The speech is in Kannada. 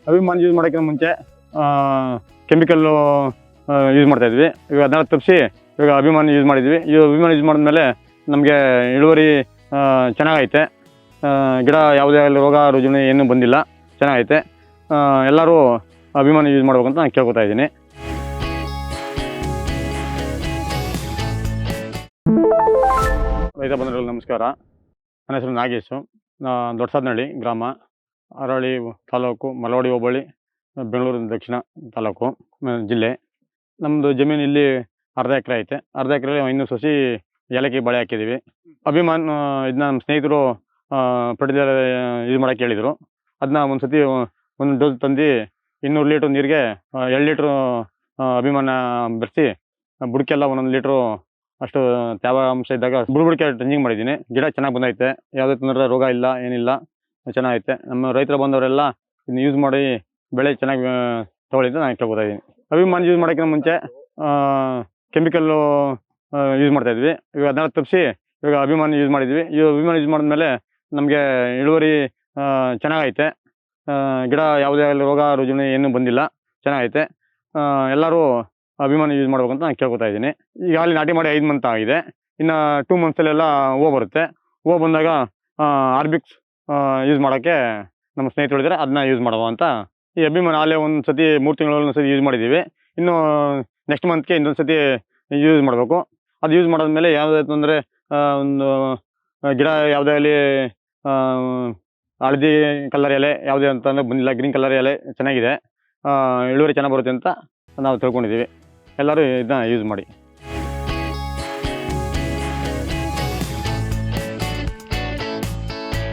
ಅಭಿಮಾನ ಯೂಸ್ ಮಾಡೋಕ್ಕಿಂತ ಮುಂಚೆ ಕೆಮಿಕಲ್ಲು ಯೂಸ್ ಮಾಡ್ತಾಯಿದ್ವಿ. ಇವಾಗ ಅದನ್ನೆಲ್ಲ ತಪ್ಪಿಸಿ ಇವಾಗ ಅಭಿಮಾನ ಯೂಸ್ ಮಾಡಿದ್ವಿ. ಈ ಅಭಿಮಾನ ಯೂಸ್ ಮಾಡಿದ್ಮೇಲೆ ನಮಗೆ ಇಳುವರಿ ಚೆನ್ನಾಗೈತೆ. ಗಿಡ ಯಾವುದೇ ರೋಗ ರುಜಿನ ಏನೂ ಬಂದಿಲ್ಲ, ಚೆನ್ನಾಗೈತೆ. ಎಲ್ಲರೂ ಅಭಿಮಾನ ಯೂಸ್ ಮಾಡ್ಬೇಕಂತ ನಾನು ಕೇಳ್ಕೊತಾ ಇದ್ದೀನಿ. ರೈತ ಬಂಧುಗಳಿಗೆ ನಮಸ್ಕಾರ. ನನ್ನ ಹೆಸರು ನಾಗೇಶು. ದೊಡ್ಡಸಾದನಹಳ್ಳಿ ಗ್ರಾಮ, ಅರಳಿ ತಾಲೂಕು, ಮಳವಳ್ಳಿ ಹೋಬಳಿ, ಬೆಂಗಳೂರು ದಕ್ಷಿಣ ತಾಲೂಕು, ಜಿಲ್ಲೆ. ನಮ್ಮದು ಜಮೀನು ಇಲ್ಲಿ ಅರ್ಧ ಎಕರೆ ಐತೆ. ಅರ್ಧ ಎಕರೆಯಲ್ಲಿ 500 ಸಸಿ ಏಲಕ್ಕಿ ಬಾಳೆ ಹಾಕಿದ್ದೀವಿ. ಅಭಿಮಾನ ಇದನ್ನ ನಮ್ಮ ಸ್ನೇಹಿತರು ಫರ್ಟಿಲೈಸರ್ ಯೂಸ್ ಮಾಡೋಕ್ಕೆ ಹೇಳಿದರು. ಅದನ್ನ ಒಂದು ಸತಿ ಒಂದು ಡೋಸ್ ತಂದು 200 ಲೀಟ್ರ್ ನೀರಿಗೆ 2 ಲೀಟ್ರು ಅಭಿಮಾನ ಬೆರೆಸಿ ಬುಡಕ್ಕೆಲ್ಲ 1 ಲೀಟ್ರು ಅಷ್ಟು ತೇವಾಂಶ ಇದ್ದಾಗ ಬುಡಕ್ಕೆ ಟ್ರೆಂಚಿಂಗ್ ಮಾಡಿದ್ದೀನಿ. ಗಿಡ ಚೆನ್ನಾಗಿ ಬಂದೈತೆ, ಯಾವುದೇ ತೊಂದರೆ ರೋಗ ಇಲ್ಲ, ಏನಿಲ್ಲ, ಚೆನ್ನಾಗೈತೆ. ನಮ್ಮ ರೈತರು ಬಂದವರೆಲ್ಲ ಇದನ್ನ ಯೂಸ್ ಮಾಡಿ ಬೆಳೆ ಚೆನ್ನಾಗಿ ತೊಗೊಳ್ಳಿ ಅಂತ ನಾನು ಕೇಳ್ಕೊತಾ ಇದ್ದೀನಿ. ಅಭಿಮಾನ ಯೂಸ್ ಮಾಡೋಕ್ಕಿಂತ ಮುಂಚೆ ಕೆಮಿಕಲ್ಲು ಯೂಸ್ ಮಾಡ್ತಾಯಿದ್ವಿ. ಇವಾಗ ಅದನ್ನೆಲ್ಲ ತಪ್ಪಿಸಿ ಇವಾಗ ಅಭಿಮಾನ ಯೂಸ್ ಮಾಡಿದ್ವಿ. ಈ ಅಭಿಮಾನ ಯೂಸ್ ಮಾಡಿದ್ಮೇಲೆ ನಮಗೆ ಇಳುವರಿ ಚೆನ್ನಾಗೈತೆ. ಗಿಡ ಯಾವುದೇ ರೋಗ ರುಜಿನ ಏನೂ ಬಂದಿಲ್ಲ, ಚೆನ್ನಾಗೈತೆ. ಎಲ್ಲರೂ ಅಭಿಮಾನ ಯೂಸ್ ಮಾಡ್ಬೇಕಂತ ನಾನು ಕೇಳ್ಕೊತಾ ಇದ್ದೀನಿ. ಈಗಾಗಲೇ ನಾಟಿ ಮಾಡಿ 5 ಮಂತ್ ಆಗಿದೆ. ಇನ್ನು 2 ಮಂತ್ಸಲ್ಲೆಲ್ಲ ಹೂವು ಬರುತ್ತೆ. ಹೂವು ಬಂದಾಗ ಆರ್ಬಿಕ್ಸ್ ಯೂಸ್ ಮಾಡೋಕ್ಕೆ ನಮ್ಮ ಸ್ನೇಹಿತರು ಹೇಳಿದರೆ ಅದನ್ನ ಯೂಸ್ ಮಾಡುವ ಅಂತ. ಈ ಅಭಿಮಾನ ಅಲ್ಲೇ ಒಂದು ಸತಿ 3 ತಿಂಗಳಲ್ಲಿ ಒಂದು ಸತಿ ಯೂಸ್ ಮಾಡಿದ್ದೀವಿ. ಇನ್ನು ನೆಕ್ಸ್ಟ್ ಮಂತ್ಗೆ ಇನ್ನೊಂದು ಸತಿ ಯೂಸ್ ಮಾಡಬೇಕು. ಅದು ಯೂಸ್ ಮಾಡಾದ್ಮೇಲೆ ಯಾವುದೇ ತೊಂದರೆ ಒಂದು ಗಿಡ ಯಾವುದೇ ಆಗಲಿ ಹಳದಿ ಕಲರ್ ಎಲೆ ಯಾವುದೇ ಅಂತಂದರೆ ಬಂದಿಲ್ಲ, ಗ್ರೀನ್ ಕಲರ್ ಎಲೆ ಚೆನ್ನಾಗಿದೆ. ಇಳುವರಿ ಚೆನ್ನಾಗಿ ಬರುತ್ತೆ ಅಂತ ನಾವು ತಿಳ್ಕೊಂಡಿದ್ದೀವಿ. ಎಲ್ಲರೂ ಇದನ್ನ ಯೂಸ್ ಮಾಡಿ.